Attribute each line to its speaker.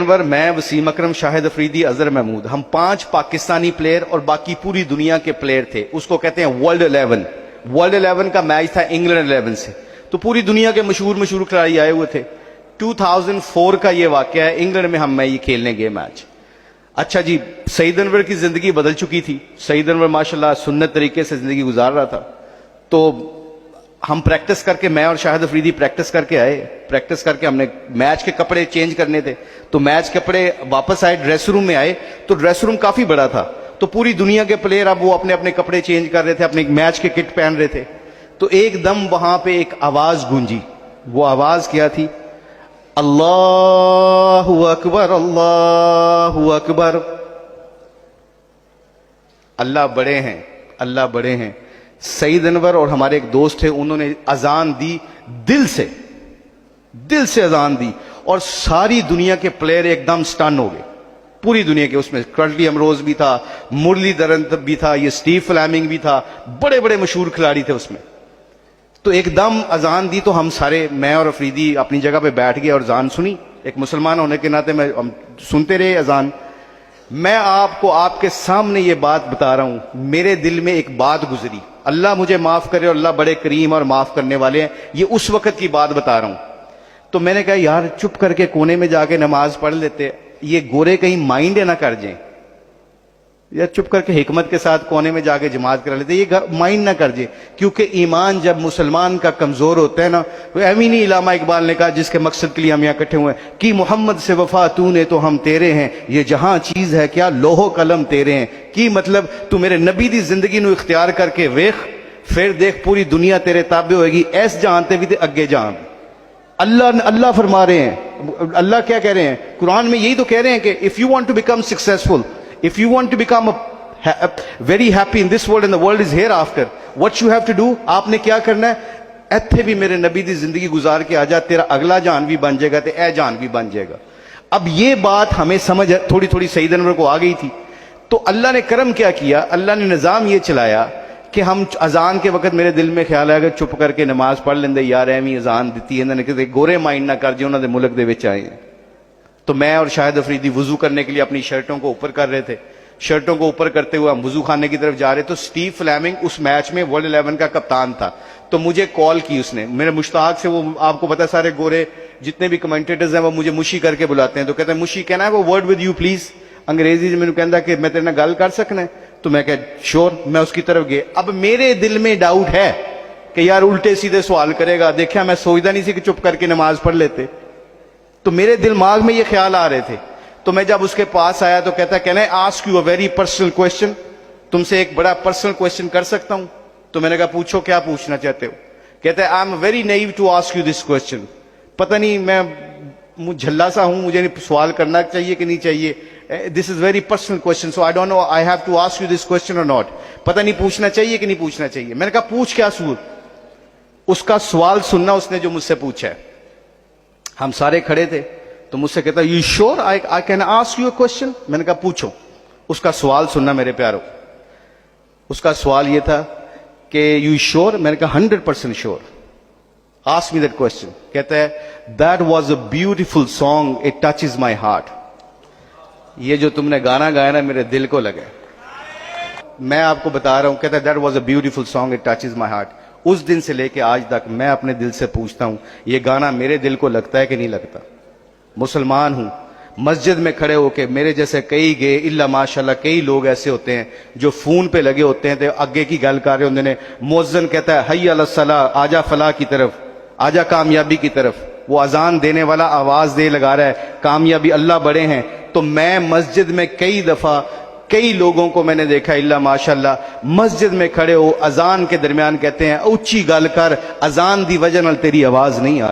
Speaker 1: میں وسیم اکرم شاہد افریدی اظہر محمود ہم 5 پاکستانی پلیئر اور باقی پوری دنیا کے پلیئر تھے. اس کو کہتے ہیں ورلڈ 11. ورلڈ 11 کا میچ تھا انگلینڈ 11 سے. تو پوری دنیا کے مشہور کھلاڑی آئے ہوئے تھے. 2004 کا یہ واقعہ ہے. انگلینڈ میں ہم یہ کھیلنے گئے میچ. اچھا جی, سعید انور کی زندگی بدل چکی تھی. سعید انور ماشاءاللہ سنت طریقے سے زندگی گزار رہا تھا. تو ہم پریکٹس کر کے, میں اور شاہد افریدی پریکٹس کر کے آئے. پریکٹس کر کے ہم نے میچ کے کپڑے چینج کرنے تھے. تو میچ کے کپڑے واپس آئے, ڈریس روم میں آئے. تو ڈریس روم کافی بڑا تھا. تو پوری دنیا کے پلیئر اب وہ اپنے اپنے کپڑے چینج کر رہے تھے, اپنے میچ کے کٹ پہن رہے تھے. تو ایک دم وہاں پہ ایک آواز گونجی. وہ آواز کیا تھی؟ اللہ اکبر, اللہ اکبر. اللہ بڑے ہیں, اللہ بڑے ہیں. سعید انور اور ہمارے ایک دوست تھے, انہوں نے اذان دی, دل سے اذان دی, اور ساری دنیا کے پلیئر ایک دم سٹن ہو گئے. پوری دنیا کے, اس میں کرٹلی امروز بھی تھا, مرلی درن بھی تھا, یہ سٹیو فلیمنگ بھی تھا, بڑے بڑے مشہور کھلاڑی تھے اس میں. تو ایک دم اذان دی تو ہم سارے, میں اور افریدی اپنی جگہ پہ بیٹھ گئے اور اذان سنی. ایک مسلمان ہونے کے ناطے میں سنتے رہے اذان. میں آپ کو آپ کے سامنے یہ بات بتا رہا ہوں, میرے دل میں ایک بات گزری. اللہ مجھے معاف کرے, اور اللہ بڑے کریم اور معاف کرنے والے ہیں. یہ اس وقت کی بات بتا رہا ہوں. تو میں نے کہا یار چپ کر کے کونے میں جا کے نماز پڑھ لیتے, یہ گورے کہیں مائنڈ نہ کر جائیں. یا چپ کر کے حکمت کے ساتھ کونے میں جا کے جماعت کرا لیتے, یہ مائنڈ نہ کر جائے. کیونکہ ایمان جب مسلمان کا کمزور ہوتا ہے نا, امینی علامہ اقبال نے کہا, جس کے مقصد کے لیے ہم یہاں اکٹھے ہوئے ہیں, کہ محمد سے وفا تو نے تو ہم تیرے ہیں, یہ جہاں چیز ہے کیا لوح و قلم تیرے ہیں. کی مطلب تو میرے نبی دی زندگی نو اختیار کر کے ویخ, پھر دیکھ پوری دنیا تیرے تابع ہوئے گی. ایس جانتے بھی تے اگے جان. اللہ فرما رہے ہیں. اللہ کیا کہہ رہے ہیں قرآن میں؟ یہی تو کہہ رہے ہیں کہ if you want to become successful, if you want to become very happy in this world and the world is hereafter, what you have to do, آپ نے کیا کرنا ہے؟ ایتھے بھی میرے نبی دی زندگی گزار کے آجا, تیرا اگلا جان بھی بن جائے گا, تے اے جان بھی بن جائے گا. اب یہ بات ہمیں سمجھ تھوڑی سعید انور کو آ گئی تھی. تو اللہ نے کرم کیا کیا, اللہ نے نظام یہ چلایا کہ ہم اذان کے وقت میرے دل میں خیال آیا کہ چپ کر کے نماز پڑھ لیندے, یار ایویں اذان دیتی ہے انہوں نے, گورے مائنڈ نہ کر جی, انہوں نے ملک دے وچ آئے ہیں. تو میں اور شاہد افریدی وضو کرنے کے لیے اپنی شرٹوں کو اوپر کر رہے تھے. شرٹوں کو اوپر کرتے ہوئے ہم وضو خانے کی طرف جا رہے. تو سٹیو فلیمنگ اس میچ میں ورلڈ 11 کا کپتان تھا. تو مجھے کال کی اس نے, میرے مشتاق سے, وہ آپ کو پتا سارے گورے جتنے بھی کمنٹیٹرز ہیں وہ مجھے مشی کر کے بلاتے ہیں. تو کہتے ہیں مشی کہنا ہے وہ ورڈ ود یو پلیز. انگریزی میں نے کہنا کہ میں تیرے نال گل کر سکنا ہے. تو میں کہا شور, میں اس کی طرف گئے. اب میرے دل میں ڈاؤٹ ہے کہ یار الٹے سیدھے سوال کرے گا. دیکھا میں سوچتا نہیں سی کہ چپ کر کے نماز پڑھ لیتے. تو میرے دماغ میں یہ خیال آ رہے تھے. تو میں جب اس کے پاس آیا تو کہتا can I ask you a very personal question, تم سے ایک بڑا پرسنل کوسچن کر سکتا ہوں؟ تو میں نے کہا پوچھو, کیا پوچھنا چاہتے ہو؟ کہتا ہے I am very new to ask you this question. پتہ نہیں میں جھلا سا ہوں, مجھے سوال کرنا چاہیے کہ نہیں چاہیے. This is very personal question, so I don't know I have to ask you this question اور ناٹ. پتہ نہیں پوچھنا چاہیے کہ نہیں پوچھنا چاہیے. میں نے کہا پوچھ, کیا سوال؟ اس کا سوال سننا اس نے جو مجھ سے پوچھا ہے. ہم سارے کھڑے تھے. تو مجھ سے کہتا یو شور I can ask you a question? میں نے کہا پوچھو. اس کا سوال سننا میرے پیارو. اس کا سوال یہ تھا کہ یو شور؟ میں نے کہا 100% شور. Ask me that question. کہتا ہے that was a beautiful song, it touches my heart. یہ جو تم نے گانا گایا نا میرے دل کو لگا. میں آپ کو بتا رہا ہوں. کہتا ہے that was a beautiful song, it touches my heart. اس دن سے لے کے آج تک میں اپنے دل سے پوچھتا ہوں یہ گانا میرے دل کو لگتا ہے کہ نہیں لگتا. مسلمان ہوں, مسجد میں کھڑے ہو کے میرے جیسے کئی گئے اللہ ماشاءاللہ, کئی لوگ ایسے ہوتے ہیں جو فون پہ لگے ہوتے ہیں, تو اگے کی گل کر رہے ہوتے ہیں. مؤذن کہتا ہے حی علی الصلاۃ, آجا فلاح کی طرف, آجا کامیابی کی طرف. وہ اذان دینے والا آواز دے لگا رہا ہے کامیابی, اللہ بڑے ہیں. تو میں مسجد میں کئی دفعہ کئی لوگوں کو میں نے دیکھا اللہ ماشاءاللہ مسجد میں کھڑے ہو, اذان کے درمیان کہتے ہیں اونچی گل کر, اذان دی وجہ نال تیری آواز نہیں آ